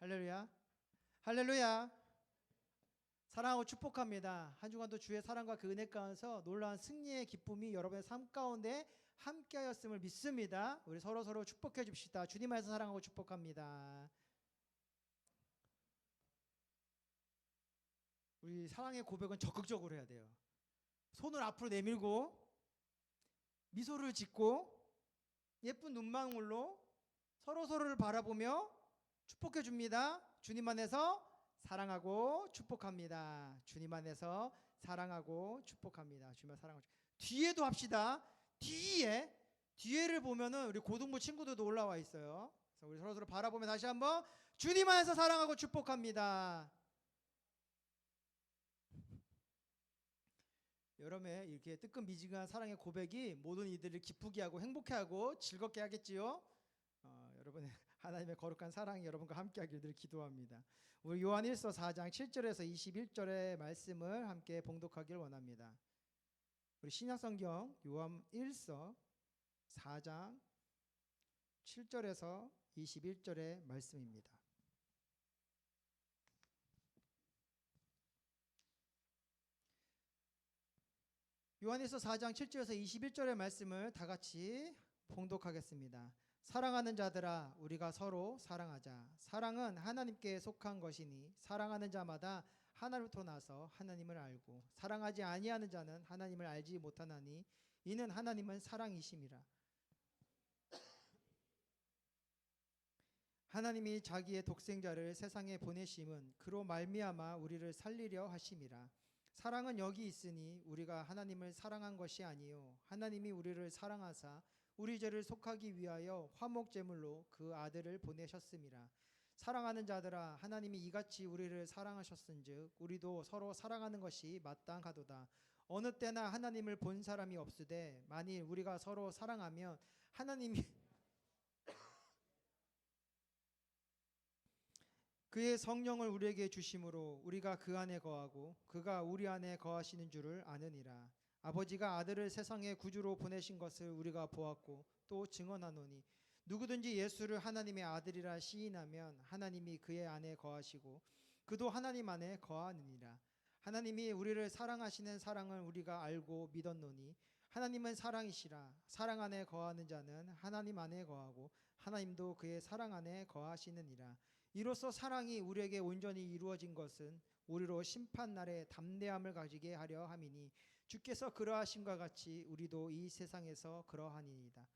할렐루야. 할렐루야. 사랑하고 축복합니다. 한 주간도 주의 사랑과 그 은혜 가운데서 놀라운 승리의 기쁨이 여러분의 삶 가운데 함께하였음을 믿습니다. 우리 서로 축복해 줍시다. 주님 안에서 사랑하고 축복합니다. 우리 사랑의 고백은 적극적으로 해야 돼요. 손을 앞으로 내밀고 미소를 짓고 예쁜 눈망울로 서로를 바라보며 축복해 줍니다. 주님 안에서 사랑하고 축복합니다. 주님 안에서 사랑하고 축복합니다. 주님 안에서 사랑하고 뒤에도 합시다. 뒤에를 보면은 우리 고등부 친구들도 올라와 있어요. 그래서 우리 서로 바라보며 다시 한번 주님 안에서 사랑하고 축복합니다. 여름에 이렇게 뜨끈미지근한 사랑의 고백이 모든 이들을 기쁘게 하고 행복해 하고 즐겁게 하겠지요. 여러분의 하나님의 거룩한 사랑이 여러분과 함께 하기를 기도합니다. 우리 요한 1서 4장 7절에서 21절의 말씀을 함께 봉독하길 원합니다. 우리 신약성경 요한 1서 4장 7절에서 21절의 말씀입니다. 요한일서 4장 7절에서 21절의 말씀을 다 같이 봉독하겠습니다. 사랑하는 자들아 우리가 서로 사랑하자. 사랑은 하나님께 속한 것이니 사랑하는 자마다 하나님부터 나서 하나님을 알고 사랑하지 아니하는 자는 하나님을 알지 못하나니 이는 하나님은 사랑이심이라. 하나님이 자기의 독생자를 세상에 보내심은 그로 말미암아 우리를 살리려 하심이라. 사랑은 여기 있으니 우리가 하나님을 사랑한 것이 아니요 하나님이 우리를 사랑하사 우리 죄를 속하기 위하여 화목제물로 그 아들을 보내셨음이라. 사랑하는 자들아 하나님이 이같이 우리를 사랑하셨은즉 우리도 서로 사랑하는 것이 마땅하도다. 어느 때나 하나님을 본 사람이 없으되 만일 우리가 서로 사랑하면 하나님이 그의 성령을 우리에게 주심으로 우리가 그 안에 거하고 그가 우리 안에 거하시는 줄을 아느니라. 아버지가 아들을 세상의 구주로 보내신 것을 우리가 보았고 또 증언하노니 누구든지 예수를 하나님의 아들이라 시인하면 하나님이 그의 안에 거하시고 그도 하나님 안에 거하느니라. 하나님이 우리를 사랑하시는 사랑을 우리가 알고 믿었노니 하나님은 사랑이시라. 사랑 안에 거하는 자는 하나님 안에 거하고 하나님도 그의 사랑 안에 거하시느니라. 이로써 사랑이 우리에게 온전히 이루어진 것은 우리로 심판날에 담대함을 가지게 하려 함이니 주께서 그러하심과 같이 우리도 이 세상에서 그러하니이다.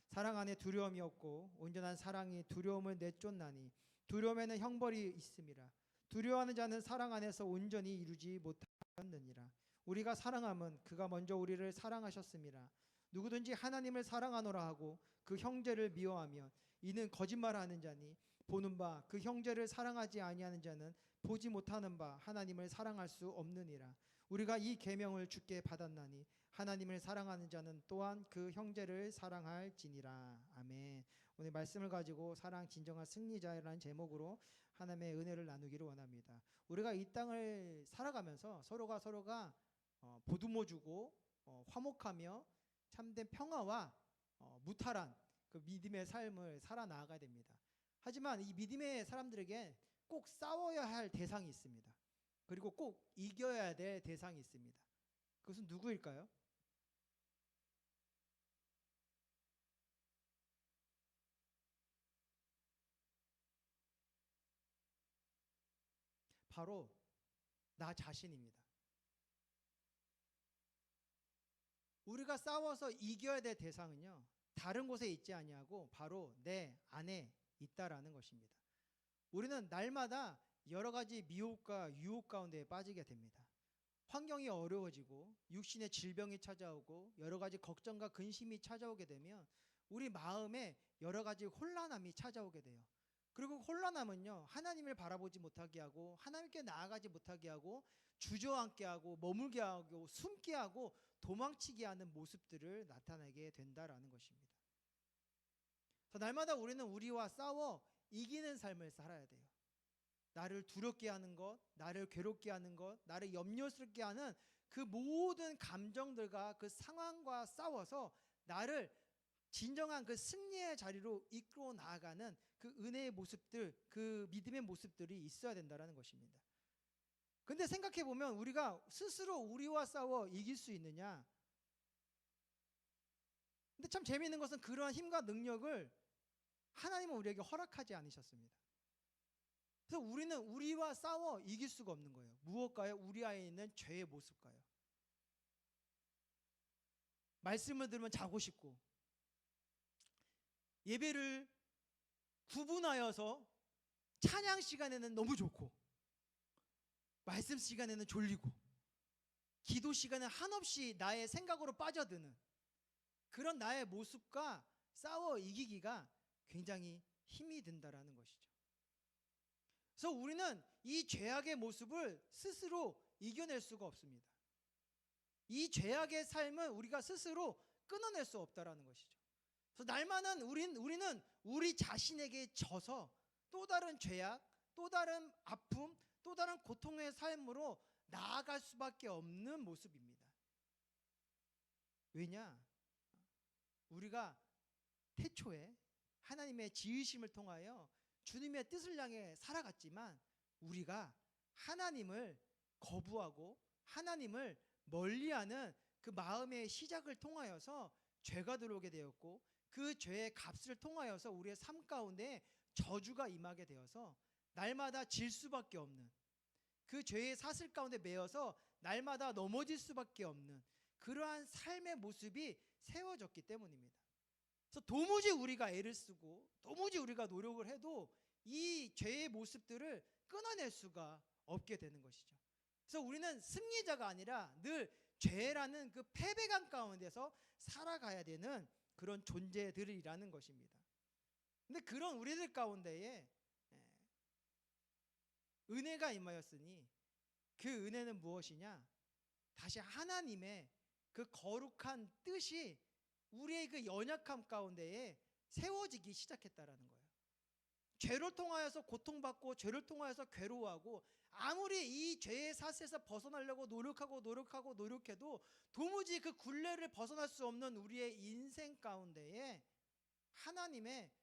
사랑 안에 두려움이 없고 온전한 사랑이 두려움을 내쫓나니 두려움에는 형벌이 있음이라. 두려워하는 자는 사랑 안에서 온전히 이루지 못하였느니라. 우리가 사랑함은 그가 먼저 우리를 사랑하셨음이라. 누구든지 하나님을 사랑하노라 하고 그 형제를 미워하면 이는 거짓말하는 자니 보는 바 그 형제를 사랑하지 아니하는 자는 보지 못하는 바 하나님을 사랑할 수 없느니라. 우리가 이 계명을 주께 받았나니 하나님을 사랑하는 자는 또한 그 형제를 사랑할지니라. 아멘. 오늘 말씀을 가지고 사랑 진정한 승리자라는 제목으로 하나님의 은혜를 나누기를 원합니다. 우리가 이 땅을 살아가면서 서로가 보듬어주고 화목하며 참된 평화와 무탈한 그 믿음의 삶을 살아나가야 됩니다. 하지만 이 믿음의 사람들에게 꼭 싸워야 할 대상이 있습니다. 그리고 꼭 이겨야 될 대상이 있습니다. 그것은 누구일까요? 바로 나 자신입니다. 우리가 싸워서 이겨야 될 대상은요 다른 곳에 있지 아니하고 바로 내 안에 있다라는 것입니다. 우리는 날마다 여러 가지 미혹과 유혹 가운데 빠지게 됩니다. 환경이 어려워지고 육신의 질병이 찾아오고 여러 가지 걱정과 근심이 찾아오게 되면 우리 마음에 여러 가지 혼란함이 찾아오게 돼요. 그리고 혼란함은요 하나님을 바라보지 못하게 하고 하나님께 나아가지 못하게 하고 주저앉게 하고 머물게 하고 숨게 하고 도망치게 하는 모습들을 나타내게 된다라는 것입니다. 날마다 우리는 우리와 싸워 이기는 삶을 살아야 돼요. 나를 두렵게 하는 것, 나를 괴롭게 하는 것, 나를 염려스럽게 하는 그 모든 감정들과 그 상황과 싸워서 나를 진정한 그 승리의 자리로 이끌어 나아가는 그 은혜의 모습들, 그 믿음의 모습들이 있어야 된다는 것입니다. 근데 생각해 보면 우리가 스스로 우리와 싸워 이길 수 있느냐? 근데 참 재미있는 것은 그러한 힘과 능력을 하나님은 우리에게 허락하지 않으셨습니다. 그래서 우리는 우리와 싸워 이길 수가 없는 거예요. 무엇과요? 우리 안에 있는 죄의 모습과요. 말씀을 들으면 자고 싶고, 예배를 구분하여서 찬양 시간에는 너무 좋고, 말씀 시간에는 졸리고, 기도 시간에 한없이 나의 생각으로 빠져드는 그런 나의 모습과 싸워 이기기가 굉장히 힘이 든다라는 것이죠. 그래서 우리는 이 죄악의 모습을 스스로 이겨낼 수가 없습니다. 이 죄악의 삶은 우리가 스스로 끊어낼 수 없다라는 것이죠. 그래서 날마다 우리는 우리 자신에게 져서 또 다른 죄악, 또 다른 아픔, 또 다른 고통의 삶으로 나아갈 수밖에 없는 모습입니다. 왜냐? 우리가 태초에 하나님의 지으심을 통하여 주님의 뜻을 향해 살아갔지만 우리가 하나님을 거부하고 하나님을 멀리하는 그 마음의 시작을 통하여서 죄가 들어오게 되었고, 그 죄의 값을 통하여서 우리의 삶 가운데 저주가 임하게 되어서 날마다 질 수밖에 없는, 그 죄의 사슬 가운데 매여서 날마다 넘어질 수밖에 없는 그러한 삶의 모습이 세워졌기 때문입니다. 그래서 도무지 우리가 애를 쓰고 도무지 우리가 노력을 해도 이 죄의 모습들을 끊어낼 수가 없게 되는 것이죠. 그래서 우리는 승리자가 아니라 늘 죄라는 그 패배감 가운데서 살아가야 되는 그런 존재들이라는 것입니다. 근데 그런 우리들 가운데에 은혜가 임하였으니 그 은혜는 무엇이냐? 다시 하나님의 그 거룩한 뜻이 우리의 그 연약함 가운데에 세워지기 시작했다라는 거예요. 죄를 통하여서 고통받고 죄를 통하여서 괴로워하고 아무리 이 죄의 사슬에서 벗어나려고 노력해도 도무지 그 굴레를 벗어날 수 없는 우리의 인생 가운데에 하나님의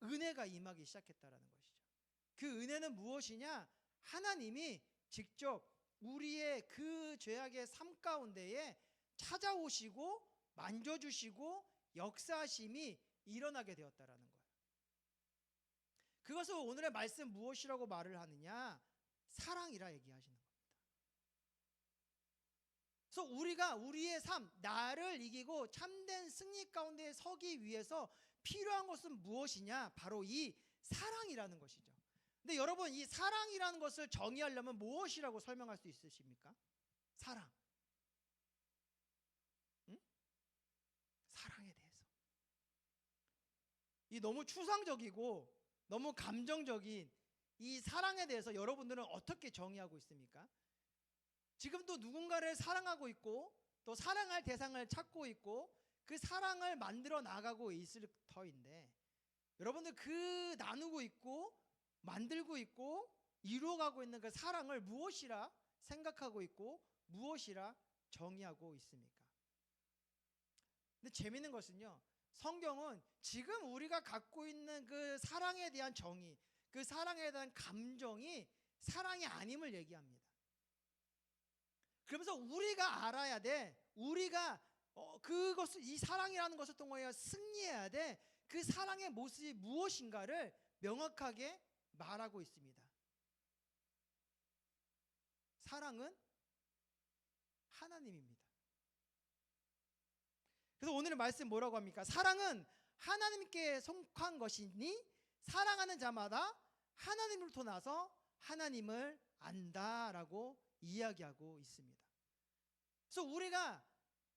은혜가 임하기 시작했다라는 것이죠. 그 은혜는 무엇이냐? 하나님이 직접 우리의 그 죄악의 삶 가운데에 찾아오시고 만져주시고 역사하심이 일어나게 되었다라는 거예요. 그것을 오늘의 말씀 무엇이라고 말을 하느냐? 사랑이라 얘기하시는 겁니다. 그래서 우리가 우리의 삶, 나를 이기고 참된 승리 가운데 서기 위해서 필요한 것은 무엇이냐? 바로 이 사랑이라는 것이죠. 근데 여러분, 이 사랑이라는 것을 정의하려면 무엇이라고 설명할 수 있으십니까? 사랑. 응? 사랑에 대해서. 이 너무 추상적이고 너무 감정적인 이 사랑에 대해서 여러분들은 어떻게 정의하고 있습니까? 지금도 누군가를 사랑하고 있고 또 사랑할 대상을 찾고 있고 그 사랑을 만들어 나가고 있을 터인데, 여러분들 그 나누고 있고 만들고 있고 이루어가고 있는 그 사랑을 무엇이라 생각하고 있고 무엇이라 정의하고 있습니까? 근데 재미있는 것은요, 성경은 지금 우리가 갖고 있는 그 사랑에 대한 정의, 그 사랑에 대한 감정이 사랑이 아님을 얘기합니다. 그러면서 우리가 알아야 돼, 우리가 그것을, 이 사랑이라는 것을 통하여 승리해야 돼, 그 사랑의 모습이 무엇인가를 명확하게 말하고 있습니다. 사랑은 하나님입니다. 그래서 오늘의 말씀 뭐라고 합니까? 사랑은 하나님께 속한 것이니 사랑하는 자마다 하나님으로부터 나서 하나님을 안다라고 이야기하고 있습니다. 그래서 우리가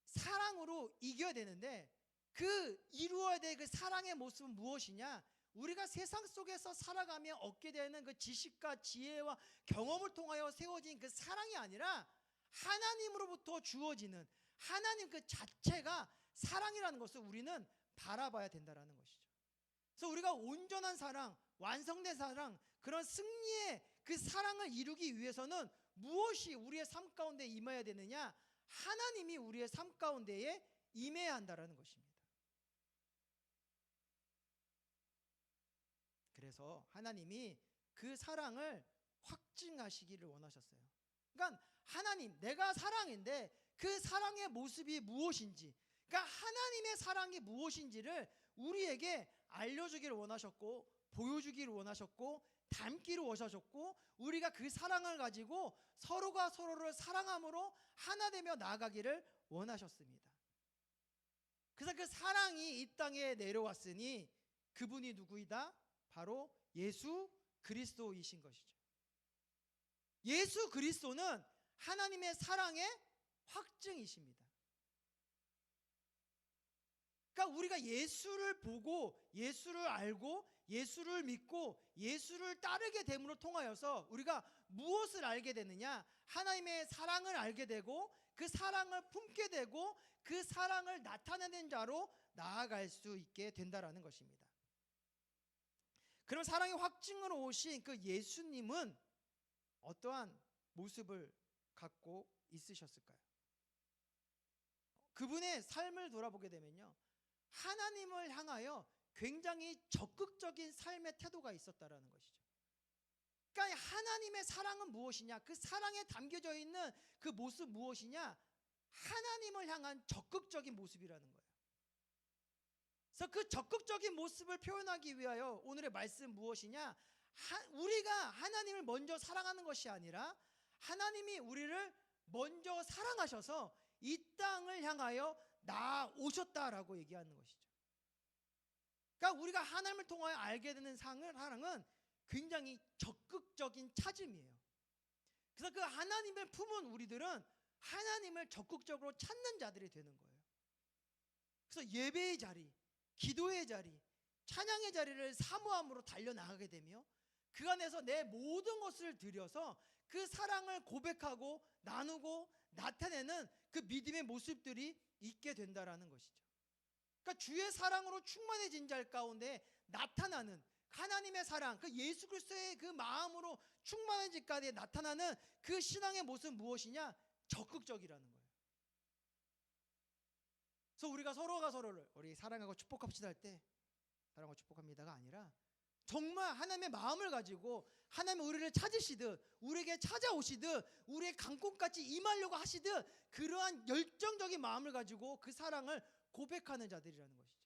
사랑으로 이겨야 되는데 그 이루어야 될 그 사랑의 모습은 무엇이냐? 우리가 세상 속에서 살아가며 얻게 되는 그 지식과 지혜와 경험을 통하여 세워진 그 사랑이 아니라 하나님으로부터 주어지는 하나님 그 자체가 사랑이라는 것을 우리는 바라봐야 된다는 것이죠. 그래서 우리가 온전한 사랑, 완성된 사랑, 그런 승리의 그 사랑을 이루기 위해서는 무엇이 우리의 삶 가운데 임해야 되느냐? 하나님이 우리의 삶 가운데에 임해야 한다는 것입니다. 그래서 하나님이 그 사랑을 확증하시기를 원하셨어요. 그러니까 하나님, 내가 사랑인데 그 사랑의 모습이 무엇인지, 그러니까 하나님의 사랑이 무엇인지를 우리에게 알려주기를 원하셨고, 보여주기를 원하셨고, 닮기를 원하셨고, 우리가 그 사랑을 가지고 서로가 서로를 사랑함으로 하나 되며 나아가기를 원하셨습니다. 그래서 그 사랑이 이 땅에 내려왔으니 그분이 누구이다? 바로 예수 그리스도이신 것이죠. 예수 그리스도는 하나님의 사랑의 확증이십니다. 그러니까 우리가 예수를 보고 예수를 알고 예수를 믿고 예수를 따르게 됨으로 통하여서 우리가 무엇을 알게 되느냐? 하나님의 사랑을 알게 되고 그 사랑을 품게 되고 그 사랑을 나타내는 자로 나아갈 수 있게 된다라는 것입니다. 그럼 사랑의 확증으로 오신 그 예수님은 어떠한 모습을 갖고 있으셨을까요? 그분의 삶을 돌아보게 되면요, 하나님을 향하여 굉장히 적극적인 삶의 태도가 있었다라는 것이죠. 그러니까 하나님의 사랑은 무엇이냐? 그 사랑에 담겨져 있는 그 모습 무엇이냐? 하나님을 향한 적극적인 모습이라는 거예요. 그래서 그 적극적인 모습을 표현하기 위하여 오늘의 말씀 무엇이냐? 우리가 하나님을 먼저 사랑하는 것이 아니라 하나님이 우리를 먼저 사랑하셔서 이 땅을 향하여 나오셨다라고 얘기하는 것이죠. 그러니까 우리가 하나님을 통하여 알게 되는 사랑은 굉장히 적극적인 찾음이에요. 그래서 그 하나님을 품은 우리들은 하나님을 적극적으로 찾는 자들이 되는 거예요. 그래서 예배의 자리, 기도의 자리, 찬양의 자리를 사모함으로 달려나가게 되며 그 안에서 내 모든 것을 들여서 그 사랑을 고백하고 나누고 나타내는 그 믿음의 모습들이 있게 된다라는 것이죠. 그러니까 주의 사랑으로 충만해진 자 가운데 나타나는 하나님의 사랑, 그 예수 그리스도의 그 마음으로 충만해진 가운데 나타나는 그 신앙의 모습은 무엇이냐? 적극적이라는 거예요. 그래서 우리가 서로가 서로를 우리 사랑하고 축복합시다 할 때 사랑하고 축복합니다가 아니라 정말 하나님의 마음을 가지고 하나님이 우리를 찾으시듯 우리에게 찾아오시듯 우리의 강권까지 임하려고 하시듯 그러한 열정적인 마음을 가지고 그 사랑을 고백하는 자들이라는 것이죠.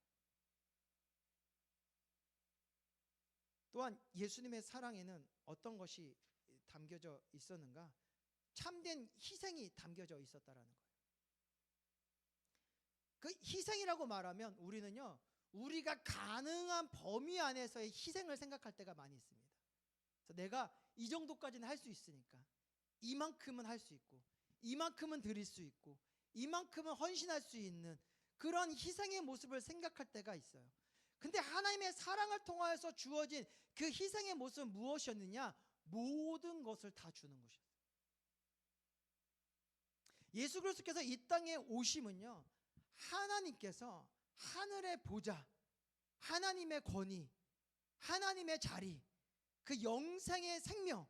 또한 예수님의 사랑에는 어떤 것이 담겨져 있었는가? 참된 희생이 담겨져 있었다라는 거예요. 그 희생이라고 말하면 우리는요, 우리가 가능한 범위 안에서의 희생을 생각할 때가 많이 있습니다. 그래서 내가 이 정도까지는 할 수 있으니까 이만큼은 할 수 있고 이만큼은 드릴 수 있고 이만큼은 헌신할 수 있는 그런 희생의 모습을 생각할 때가 있어요. 근데 하나님의 사랑을 통하여서 주어진 그 희생의 모습은 무엇이었느냐? 모든 것을 다 주는 것이었어요. 예수 그리스도께서 이 땅에 오심은요, 하나님께서 하늘의 보좌, 하나님의 권위, 하나님의 자리, 그 영생의 생명,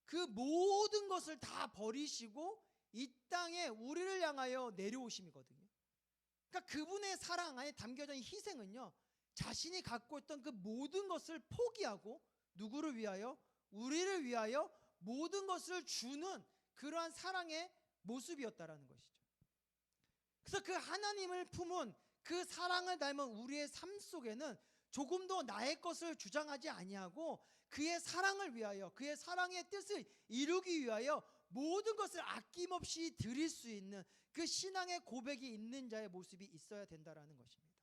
그 모든 것을 다 버리시고 이 땅에 우리를 향하여 내려오심이거든요. 그러니까 그분의 사랑 안에 담겨져 있는 희생은요, 자신이 갖고 있던 그 모든 것을 포기하고 누구를 위하여? 우리를 위하여 모든 것을 주는 그러한 사랑의 모습이었다라는 것이죠. 그래서 그 하나님을 품은 그 사랑을 닮은 우리의 삶 속에는 조금도 나의 것을 주장하지 아니하고 그의 사랑을 위하여 그의 사랑의 뜻을 이루기 위하여 모든 것을 아낌없이 드릴 수 있는 그 신앙의 고백이 있는 자의 모습이 있어야 된다라는 것입니다.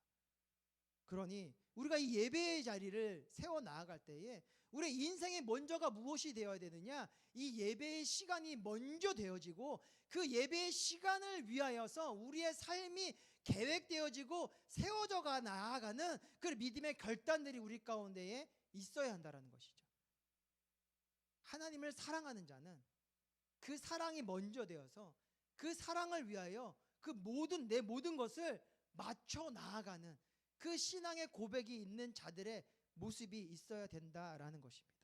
그러니 우리가 이 예배의 자리를 세워 나아갈 때에 우리의 인생의 먼저가 무엇이 되어야 되느냐? 이 예배의 시간이 먼저 되어지고 그 예배의 시간을 위하여서 우리의 삶이 계획되어지고 세워져가 나아가는 그 믿음의 결단들이 우리 가운데에 있어야 한다는 것이죠. 하나님을 사랑하는 자는 그 사랑이 먼저 되어서 그 사랑을 위하여 그 내 모든 것을 맞춰 나아가는 그 신앙의 고백이 있는 자들의 모습이 있어야 된다라는 것입니다.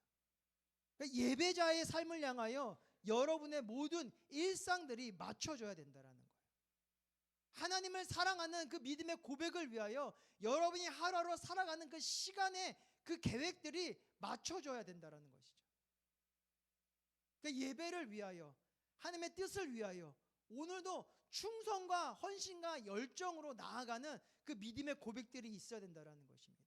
그러니까 예배자의 삶을 향하여 여러분의 모든 일상들이 맞춰져야 된다라는 거예요. 하나님을 사랑하는 그 믿음의 고백을 위하여 여러분이 하루하루 살아가는 그 시간의 그 계획들이 맞춰줘야 된다라는 것이죠. 그러니까 예배를 위하여, 하나님의 뜻을 위하여 오늘도 충성과 헌신과 열정으로 나아가는 그 믿음의 고백들이 있어야 된다라는 것입니다.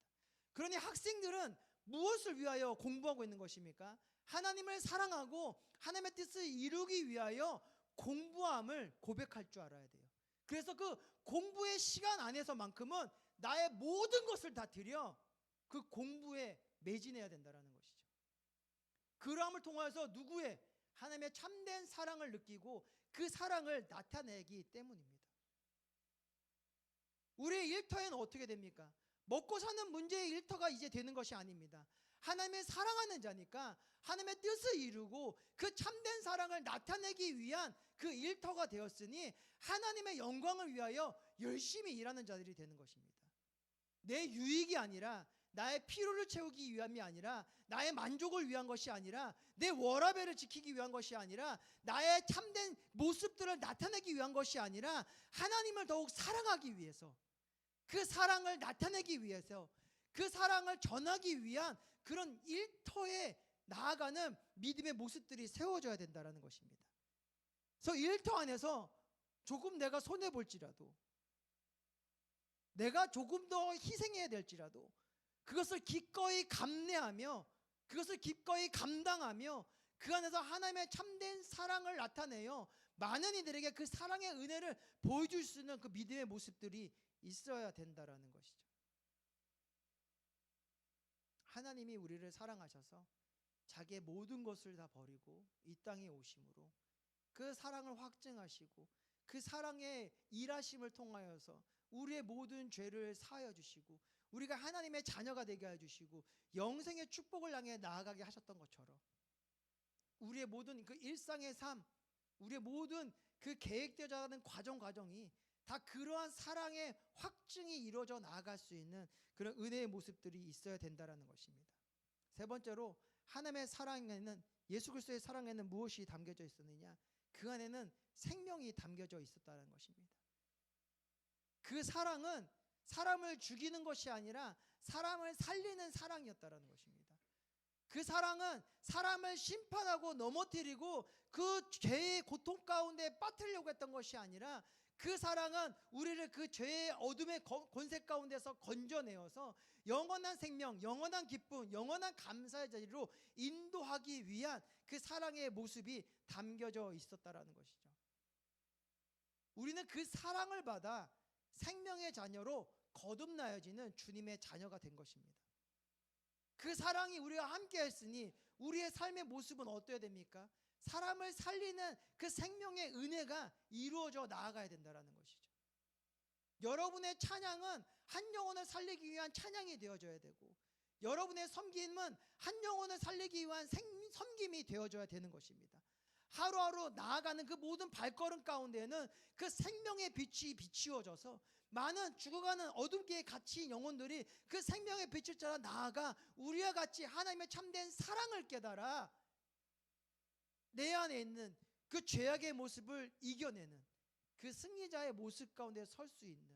그러니 학생들은 무엇을 위하여 공부하고 있는 것입니까? 하나님을 사랑하고 하나님의 뜻을 이루기 위하여 공부함을 고백할 줄 알아야 돼요. 그래서 그 공부의 시간 안에서만큼은 나의 모든 것을 다 들여 그 공부에 매진해야 된다는 것이죠. 그러함을 통해서 누구의? 하나님의 참된 사랑을 느끼고 그 사랑을 나타내기 때문입니다. 우리의 일터에는 어떻게 됩니까? 먹고 사는 문제의 일터가 이제 되는 것이 아닙니다. 하나님의 사랑하는 자니까 하나님의 뜻을 이루고 그 참된 사랑을 나타내기 위한 그 일터가 되었으니 하나님의 영광을 위하여 열심히 일하는 자들이 되는 것입니다. 내 유익이 아니라, 나의 필요를 채우기 위함이 아니라, 나의 만족을 위한 것이 아니라, 내 워라밸을 지키기 위한 것이 아니라, 나의 참된 모습들을 나타내기 위한 것이 아니라 하나님을 더욱 사랑하기 위해서, 그 사랑을 나타내기 위해서, 그 사랑을 전하기 위한 그런 일터에 나아가는 믿음의 모습들이 세워져야 된다는 것입니다. 그래서 일터 안에서 조금 내가 손해볼지라도, 내가 조금 더 희생해야 될지라도 그것을 기꺼이 감내하며, 그것을 기꺼이 감당하며 그 안에서 하나님의 참된 사랑을 나타내어 많은 이들에게 그 사랑의 은혜를 보여줄 수 있는 그 믿음의 모습들이 있어야 된다라는 것이죠. 하나님이 우리를 사랑하셔서 자기의 모든 것을 다 버리고 이 땅에 오심으로 그 사랑을 확증하시고 그 사랑의 일하심을 통하여서 우리의 모든 죄를 사하여 주시고 우리가 하나님의 자녀가 되게 해주시고 영생의 축복을 향해 나아가게 하셨던 것처럼 우리의 모든 그 일상의 삶, 우리의 모든 그 계획되어져 가는 과정이 다 그러한 사랑의 확증이 이루어져 나아갈 수 있는 그런 은혜의 모습들이 있어야 된다는 것입니다. 세 번째로, 하나님의 사랑에는, 예수 그리스도의 사랑에는 무엇이 담겨져 있었느냐? 그 안에는 생명이 담겨져 있었다는 것입니다. 그 사랑은 사람을 죽이는 것이 아니라 사람을 살리는 사랑이었다는 것입니다. 그 사랑은 사람을 심판하고 넘어뜨리고 그 죄의 고통 가운데 빠뜨리려고 했던 것이 아니라 그 사랑은 우리를 그 죄의 어둠의 권세 가운데서 건져내어서 영원한 생명, 영원한 기쁨, 영원한 감사의 자리로 인도하기 위한 그 사랑의 모습이 담겨져 있었다라는 것이죠. 우리는 그 사랑을 받아 생명의 자녀로 거듭나여지는 주님의 자녀가 된 것입니다. 그 사랑이 우리와 함께 했으니 우리의 삶의 모습은 어떠해야 됩니까? 사람을 살리는 그 생명의 은혜가 이루어져 나아가야 된다는 것이죠. 여러분의 찬양은 한 영혼을 살리기 위한 찬양이 되어져야 되고, 여러분의 섬김은 한 영혼을 살리기 위한 섬김이 되어져야 되는 것입니다. 하루하루 나아가는 그 모든 발걸음 가운데에는 그 생명의 빛이 비추어져서 많은 죽어가는 어둠기에 갇힌 영혼들이 그 생명의 빛을 따라 나아가 우리와 같이 하나님의 참된 사랑을 깨달아 내 안에 있는 그 죄악의 모습을 이겨내는 그 승리자의 모습 가운데 설 수 있는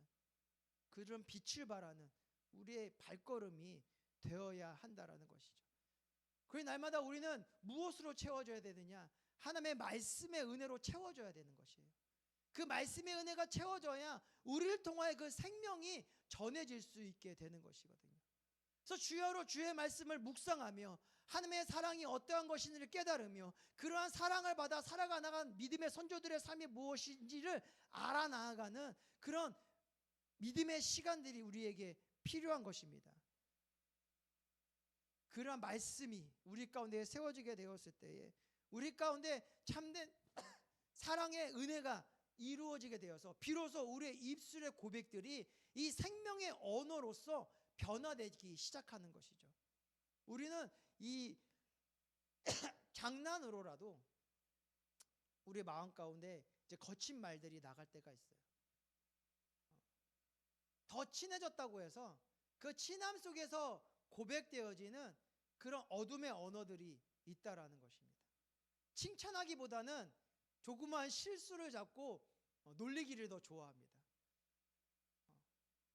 그런 빛을 발하는 우리의 발걸음이 되어야 한다라는 것이죠. 그래서 날마다 우리는 무엇으로 채워져야 되느냐? 하나님의 말씀의 은혜로 채워져야 되는 것이에요. 그 말씀의 은혜가 채워져야 우리를 통하여 그 생명이 전해질 수 있게 되는 것이거든요. 그래서 주여로 주의 말씀을 묵상하며 하나님의 사랑이 어떠한 것인지를 깨달으며 그러한 사랑을 받아 살아가 나간 믿음의 선조들의 삶이 무엇인지를 알아나가는 그런 믿음의 시간들이 우리에게 필요한 것입니다. 그러한 말씀이 우리 가운데 세워지게 되었을 때에 우리 가운데 참된 사랑의 은혜가 이루어지게 되어서 비로소 우리의 입술의 고백들이 이 생명의 언어로서 변화되기 시작하는 것이죠. 우리는 이 장난으로라도 우리의 마음 가운데 이제 거친 말들이 나갈 때가 있어요. 더 친해졌다고 해서 그 친함 속에서 고백되어지는 그런 어둠의 언어들이 있다라는 것입니다. 칭찬하기보다는 조그마한 실수를 잡고 놀리기를 더 좋아합니다.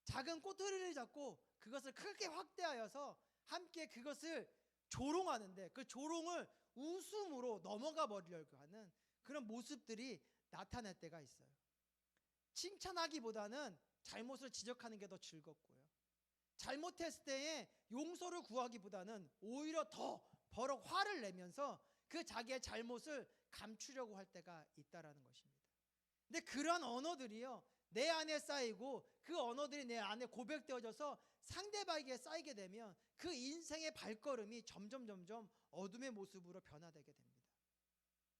작은 꼬투리를 잡고 그것을 크게 확대하여서 함께 그것을 조롱하는데 그 조롱을 웃음으로 넘어가 버리려고 하는 그런 모습들이 나타날 때가 있어요. 칭찬하기보다는 잘못을 지적하는 게 더 즐겁고요. 잘못했을 때에 용서를 구하기보다는 오히려 더 버럭 화를 내면서 그 자기의 잘못을 감추려고 할 때가 있다라는 것입니다. 근데 그런 언어들이요, 내 안에 쌓이고 그 언어들이 내 안에 고백되어져서 상대방에게 쌓이게 되면 그 인생의 발걸음이 점점 어둠의 모습으로 변화되게 됩니다.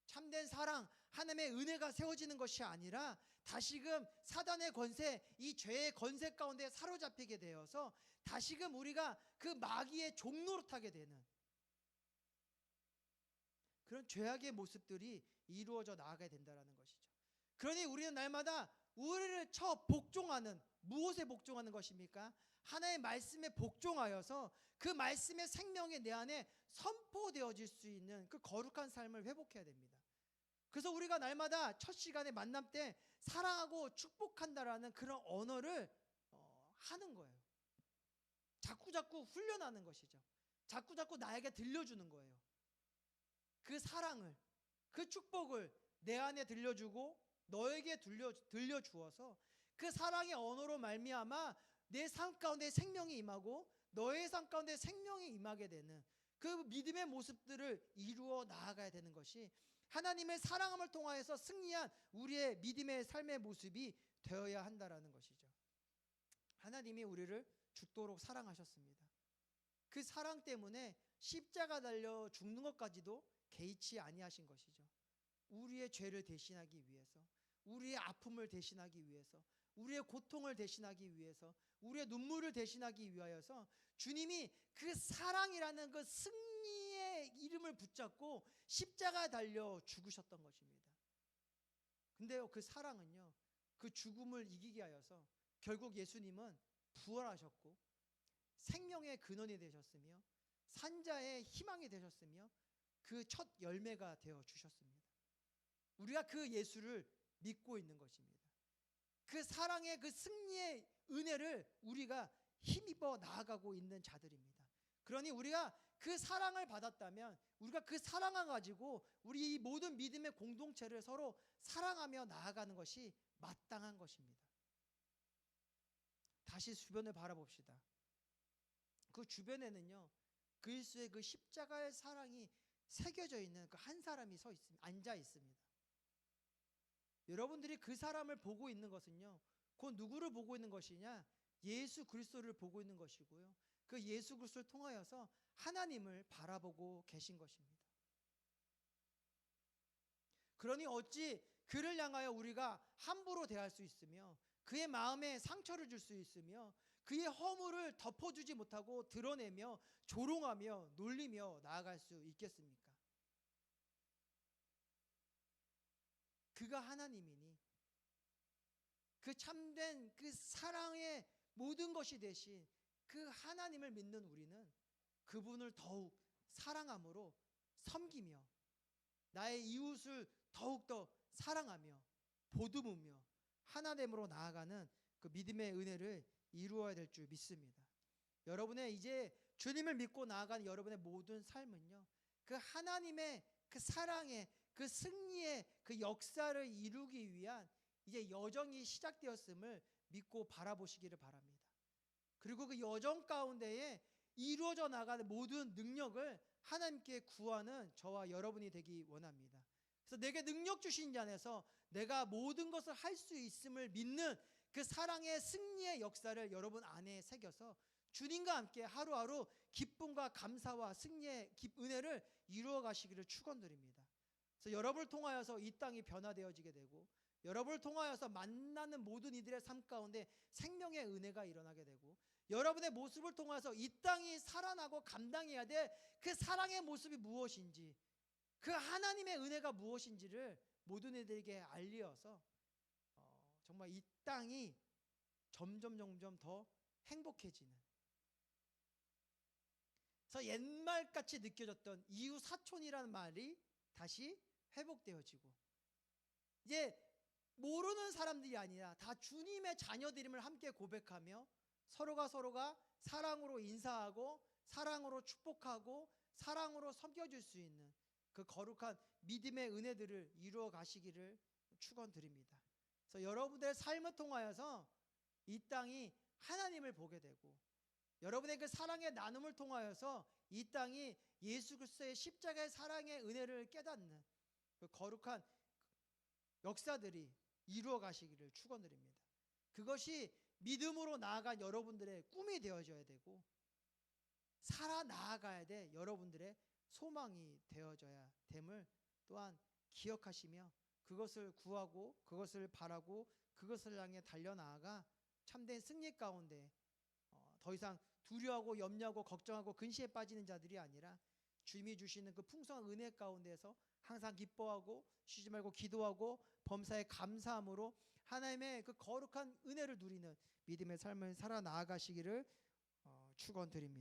참된 사랑, 하나님의 은혜가 세워지는 것이 아니라 다시금 사단의 권세, 이 죄의 권세 가운데 사로잡히게 되어서 다시금 우리가 그 마귀의 종노릇하게 되는 그런 죄악의 모습들이 이루어져 나가게 된다는 것이죠. 그러니 우리는 날마다 우리를 복종하는, 무엇에 복종하는 것입니까? 하나의 말씀에 복종하여서 그 말씀의 생명이 내 안에 선포되어질 수 있는 그 거룩한 삶을 회복해야 됩니다. 그래서 우리가 날마다 첫 시간에 만남 때 사랑하고 축복한다라는 그런 언어를 하는 거예요. 자꾸 훈련하는 것이죠. 자꾸 나에게 들려주는 거예요. 그 사랑을, 그 축복을 내 안에 들려주고 너에게 들려주어서 그 사랑의 언어로 말미암아 내 삶 가운데 생명이 임하고 너의 삶 가운데 생명이 임하게 되는 그 믿음의 모습들을 이루어 나아가야 되는 것이 하나님의 사랑함을 통하여서 승리한 우리의 믿음의 삶의 모습이 되어야 한다라는 것이죠. 하나님이 우리를 죽도록 사랑하셨습니다. 그 사랑 때문에 십자가 달려 죽는 것까지도 개의치 아니하신 것이죠. 우리의 죄를 대신하기 위해서, 우리의 아픔을 대신하기 위해서, 우리의 고통을 대신하기 위해서, 우리의 눈물을 대신하기 위하여서 주님이 그 사랑이라는 그 승리의 이름을 붙잡고 십자가 달려 죽으셨던 것입니다. 근데요, 그 사랑은요, 그 죽음을 이기게 하여서 결국 예수님은 부활하셨고 생명의 근원이 되셨으며 산자의 희망이 되셨으며 그 첫 열매가 되어 주셨습니다. 우리가 그 예수를 믿고 있는 것입니다. 그 사랑의 그 승리의 은혜를 우리가 힘입어 나아가고 있는 자들입니다. 그러니 우리가 그 사랑을 받았다면 우리가 그 사랑을 가지고 우리 이 모든 믿음의 공동체를 서로 사랑하며 나아가는 것이 마땅한 것입니다. 다시 주변을 바라봅시다. 그 주변에는요, 그리스도의 그 십자가의 사랑이 새겨져 있는 그 한 사람이 앉아 있습니다. 여러분들이 그 사람을 보고 있는 것은요, 그 누구를 보고 있는 것이냐? 예수 그리스도를 보고 있는 것이고요. 그 예수 그리스도를 통하여서 하나님을 바라보고 계신 것입니다. 그러니 어찌 그를 향하여 우리가 함부로 대할 수 있으며 그의 마음에 상처를 줄 수 있으며 그의 허물을 덮어주지 못하고 드러내며 조롱하며 놀리며 나아갈 수 있겠습니까? 그가 하나님이니 그 참된 그 사랑의 모든 것이 되신 그 하나님을 믿는 우리는 그분을 더욱 사랑함으로 섬기며 나의 이웃을 더욱더 사랑하며 보듬으며 하나됨으로 나아가는 그 믿음의 은혜를 이루어야 될 줄 믿습니다. 여러분의 이제 주님을 믿고 나아가는 여러분의 모든 삶은요, 그 하나님의 그 사랑의 그 승리의 그 역사를 이루기 위한 이제 여정이 시작되었음을 믿고 바라보시기를 바랍니다. 그리고 그 여정 가운데에 이루어져 나가는 모든 능력을 하나님께 구하는 저와 여러분이 되기 원합니다. 그래서 내게 능력 주신 자 안에서 내가 모든 것을 할 수 있음을 믿는 그 사랑의 승리의 역사를 여러분 안에 새겨서 주님과 함께 하루하루 기쁨과 감사와 승리의 은혜를 이루어 가시기를 축원드립니다. 그래서 여러분을 통하여서 이 땅이 변화되어지게 되고 여러분을 통하여서 만나는 모든 이들의 삶 가운데 생명의 은혜가 일어나게 되고 여러분의 모습을 통해서 이 땅이 살아나고 감당해야 될 그 사랑의 모습이 무엇인지 그 하나님의 은혜가 무엇인지를 모든 이들에게 알리어서 정말 이 땅이 점점 더 행복해지는, 그래서 옛말같이 느껴졌던 이웃 사촌이라는 말이 다시 회복되어지고 이제 모르는 사람들이 아니라 다 주님의 자녀들임을 함께 고백하며 서로가 사랑으로 인사하고 사랑으로 축복하고 사랑으로 섬겨줄 수 있는 그 거룩한 믿음의 은혜들을 이루어 가시기를 축원드립니다. 그래서 여러분들의 삶을 통하여서 이 땅이 하나님을 보게 되고 여러분의 그 사랑의 나눔을 통하여서 이 땅이 예수 그리스도의 십자가의 사랑의 은혜를 깨닫는 그 거룩한 역사들이 이루어 가시기를 축원드립니다. 그것이 믿음으로 나아간 여러분들의 꿈이 되어져야 되고 살아 나아가야 돼 여러분들의 소망이 되어져야 됨을 또한 기억하시며 그것을 구하고 그것을 바라고 그것을 향해 달려나아가 참된 승리 가운데 더 이상 두려워하고 염려하고 걱정하고 근시에 빠지는 자들이 아니라 주님이 주시는 그 풍성한 은혜 가운데서 항상 기뻐하고 쉬지 말고 기도하고 범사에 감사함으로 하나님의 그 거룩한 은혜를 누리는 믿음의 삶을 살아 나아가시기를 축원드립니다.